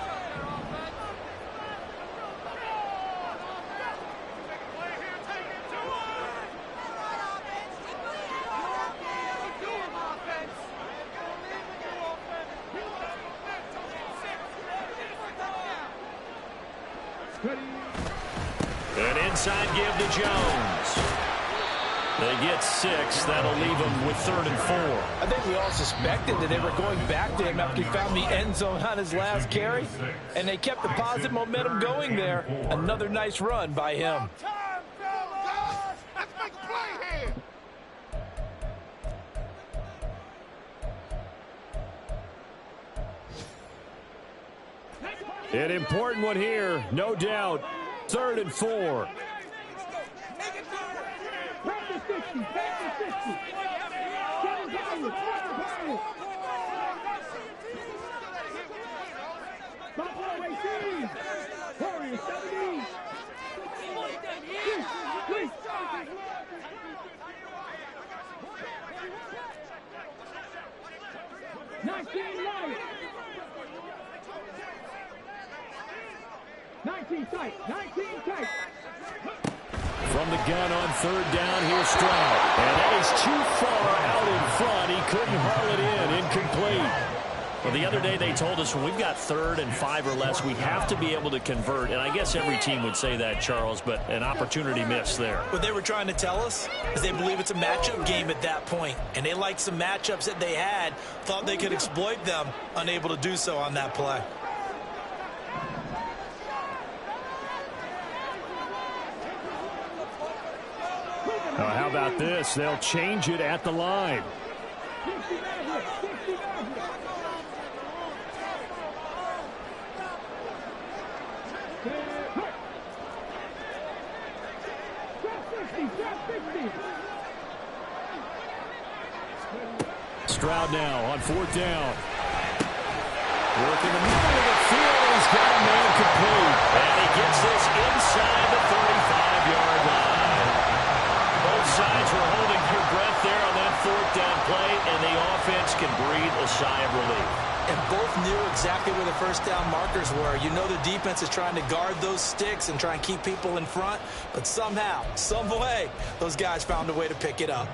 An inside give to Jones. They get 6. That'll leave them with 3rd and 4. I think we all suspected that they were going back to him after he found the end zone on his last carry, and they kept the positive momentum going there. Another nice run by him. Let's make a play here. An important one here, no doubt. 3rd and 4. Back to 60. Back to 60. Seven power. Buffalo receive. Warriors 70. 19 light. 19 tight. 19 tight. From the gun on 3rd down, here's Stroud. And that is too far out in front. He couldn't haul it in. Incomplete. Well, the other day they told us when we've got 3rd and 5 or less, we have to be able to convert. And I guess every team would say that, Charles, but an opportunity missed there. What they were trying to tell us is they believe it's a matchup game at that point. And they liked some matchups that they had, thought they could exploit them, unable to do so on that play. How about this? They'll change it at the line. Stroud now on 4th down. Working the middle of the field. He's got a man complete. And he gets this inside the 35-yard line. Both sides were holding your breath there on that 4th down play, and the offense can breathe a sigh of relief. And both knew exactly where the 1st down markers were. You know the defense is trying to guard those sticks and try and keep people in front, but somehow, some way, those guys found a way to pick it up.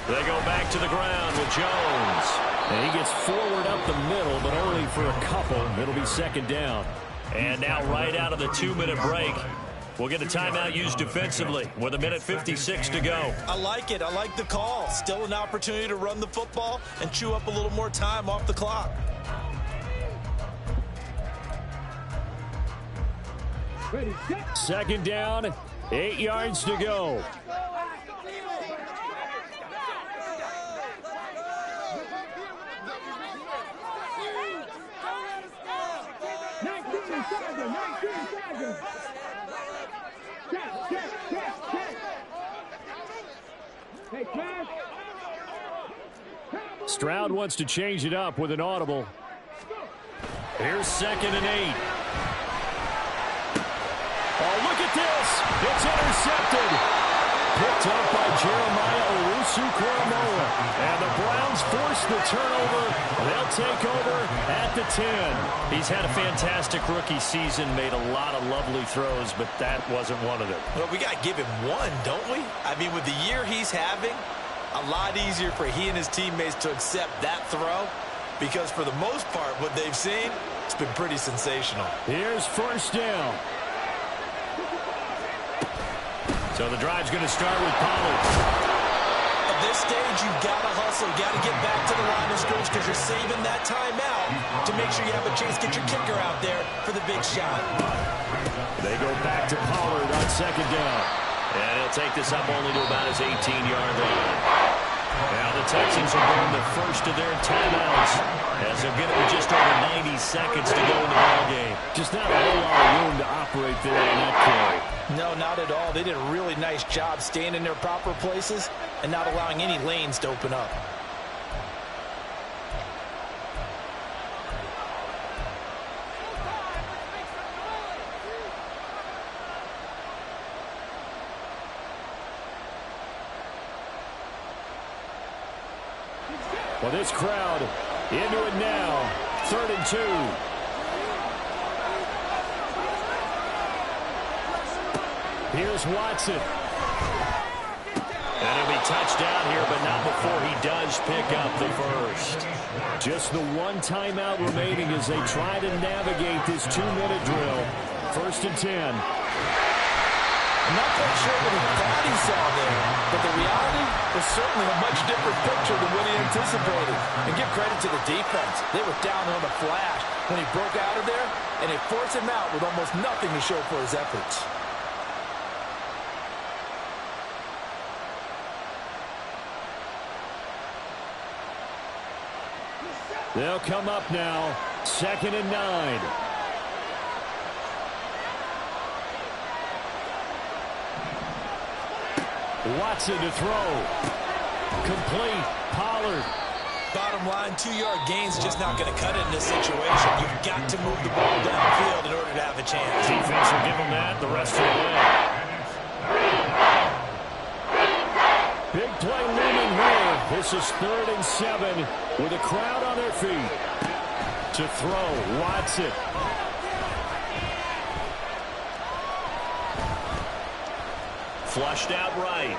They go back to the ground with Jones. And he gets forward up the middle, but only for a couple. It'll be 2nd down. And now right out of the 2-minute break, we'll get a timeout used defensively with 1:56 to go. I like it. I like the call. Still an opportunity to run the football and chew up a little more time off the clock. Ready, set. 2nd down, 8 yards to go. Stroud wants to change it up with an audible. Here's 2nd and 8. Oh, look at this. It's intercepted. Picked up by Jeremiah Owusu-Koramoah. And the Browns force the turnover. They'll take over at the 10. He's had a fantastic rookie season, made a lot of lovely throws, but that wasn't one of them. Well, we got to give him one, don't we? I mean, with the year he's having, a lot easier for he and his teammates to accept that throw, because for the most part, what they've seen, it's been pretty sensational. Here's 1st down. So the drive's going to start with Pollard. At this stage, you've got to hustle. You've got to get back to the line of scrimmage because you're saving that timeout to make sure you have a chance to get your kicker out there for the big shot. They go back to Pollard on 2nd down. And he'll take this up only to about his 18-yard line. Now the Texans will burn the first of their timeouts as they'll get it with just over 90 seconds to go in the ballgame. Just not a whole lot of room to operate there on that carry. No, not at all. They did a really nice job staying in their proper places and not allowing any lanes to open up. Well, this crowd into it now. 3rd and 2. Here's Watson. And he'll be touched down here, but not before he does pick up the first. Just the one timeout remaining as they try to navigate this 2-minute drill. 1st and 10. I'm not quite sure what he thought he saw there, but the reality was certainly a much different picture than what he anticipated. And give credit to the defense. They were down on the flash when he broke out of there, and they forced him out with almost nothing to show for his efforts. They'll come up now. 2nd and 9. Watson to throw. Complete. Pollard. Bottom line, 2-yard gain's just not going to cut it in this situation. You've got to move the ball downfield in order to have a chance. Defense will give them that the rest of the way. Big play looming here. This is 3rd and 7 with a crowd on their feet. To throw, Watson. Flushed out right.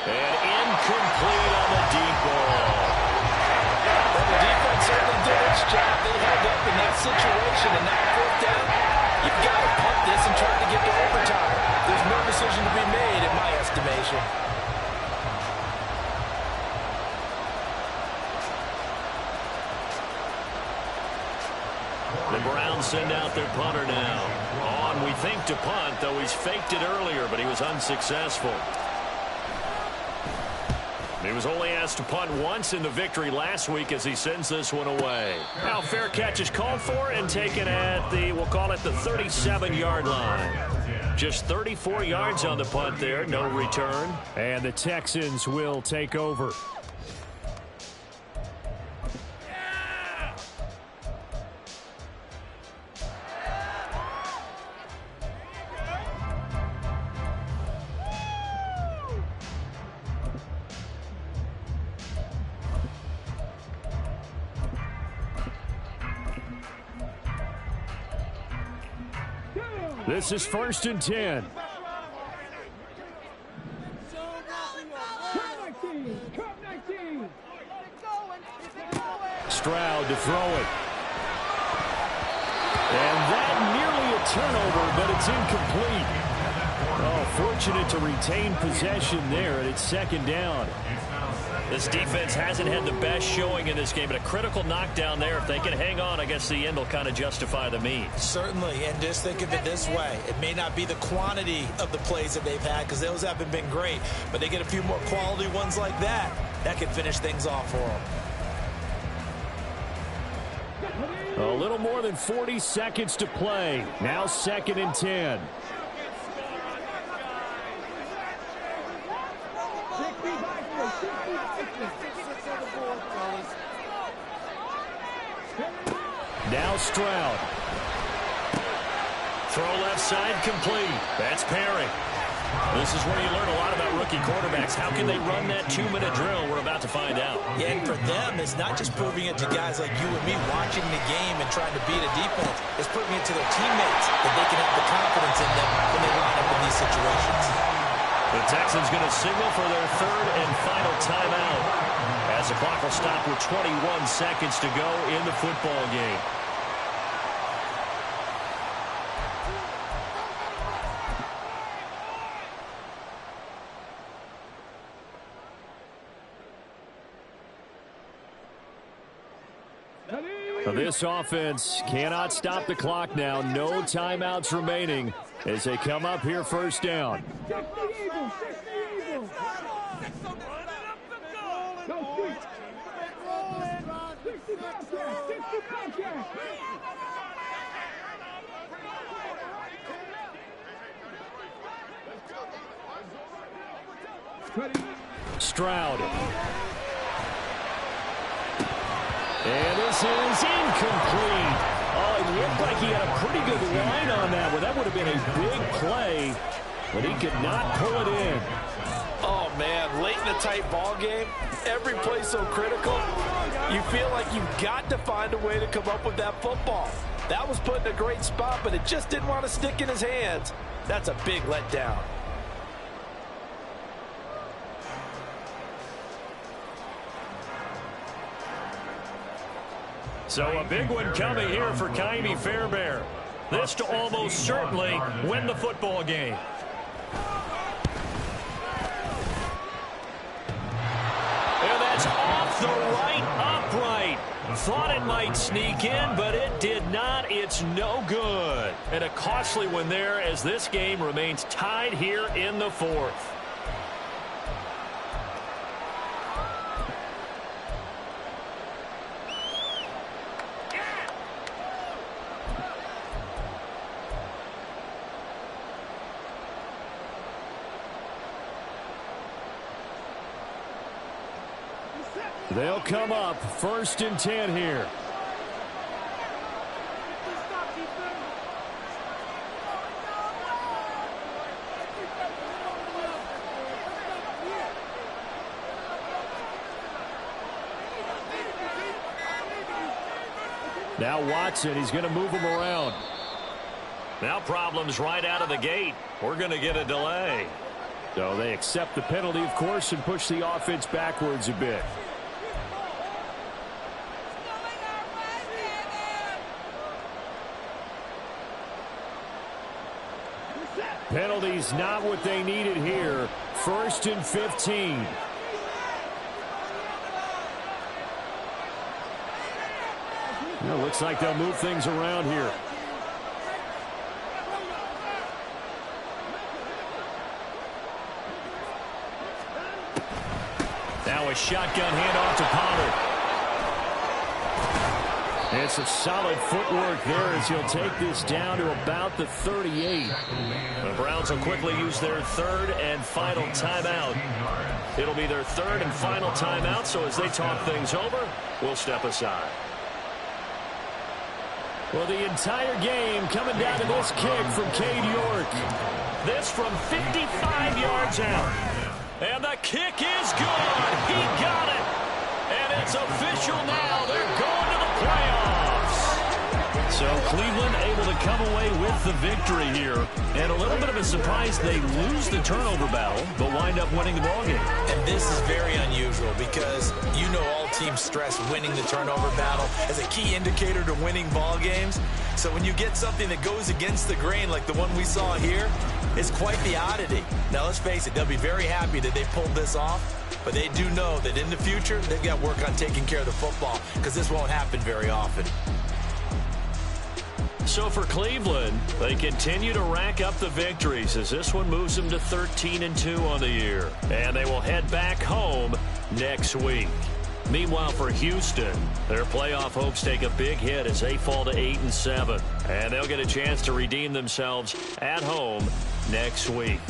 And incomplete on the deep ball. Well, the defense certainly did its job. They held up in that situation, and now 4th down, you've got to punt this and try to get to overtime. There's no decision to be made, in my estimation. The Browns send out their punter now. On, we think, to punt, though he's faked it earlier, but he was unsuccessful. He was only asked to punt once in the victory last week as he sends this one away. Now fair catch is called for and taken at the, we'll call it the 37-yard line. Just 34 yards on the punt there, no return. And the Texans will take over. This is 1st and 10. Stroud to throw it. And that nearly a turnover, but it's incomplete. Oh, fortunate to retain possession there, and it's 2nd down. This defense hasn't had the best showing in this game, but a critical knockdown there. If they can hang on, I guess the end will kind of justify the means. Certainly, and just think of it this way. It may not be the quantity of the plays that they've had because those haven't been great, but they get a few more quality ones like that. That could finish things off for them. A little more than 40 seconds to play. Now 2nd and 10. Now Stroud. Throw left side complete. That's Perry. This is where you learn a lot about rookie quarterbacks. How can they run that 2-minute drill? We're about to find out. Yeah, and for them, it's not just proving it to guys like you and me watching the game and trying to beat a defense. It's proving it to their teammates that they can have the confidence in them when they line up in these situations. The Texans going to signal for their 3rd and final timeout as the clock will stop with 21 seconds to go in the football game. This offense cannot stop the clock now. No timeouts remaining as they come up here 1st down. Stroud. And this is incomplete. Oh, it looked like he had a pretty good line on that one. That would have been a big play, but he could not pull it in. Oh, man, late in the tight ball game, every play so critical, you feel like you've got to find a way to come up with that football. That was put in a great spot, but it just didn't want to stick in his hands. That's a big letdown. So a big one coming here for Ka'imi Fairbairn. This to almost certainly win the football game. And that's off the right upright. Thought it might sneak in, but it did not. It's no good. And a costly one there as this game remains tied here in the 4th. They'll come up 1st and 10 here. Now Watson, he's going to move him around. Now problems right out of the gate. We're going to get a delay. So they accept the penalty, of course, and push the offense backwards a bit. Penalties not what they needed here. 1st and 15. Well, looks like they'll move things around here. Now a shotgun handoff to Pollard. It's a solid footwork there as he'll take this down to about the 38. The Browns will quickly use their 3rd and final timeout. It'll be their 3rd and final timeout, so as they talk things over, we'll step aside. Well, the entire game coming down to this kick from Cade York. This from 55 yards out. And the kick is good. He got it. And it's official now. They're going to the playoffs. So Cleveland able to come away with the victory here. And a little bit of a surprise, they lose the turnover battle, but wind up winning the ballgame. And this is very unusual because you know all teams stress winning the turnover battle as a key indicator to winning ball games. So when you get something that goes against the grain like the one we saw here, it's quite the oddity. Now, let's face it, they'll be very happy that they pulled this off, but they do know that in the future, they've got to work on taking care of the football because this won't happen very often. So for Cleveland, they continue to rack up the victories as this one moves them to 13-2 on the year. And they will head back home next week. Meanwhile, for Houston, their playoff hopes take a big hit as they fall to 8-7. And they'll get a chance to redeem themselves at home next week.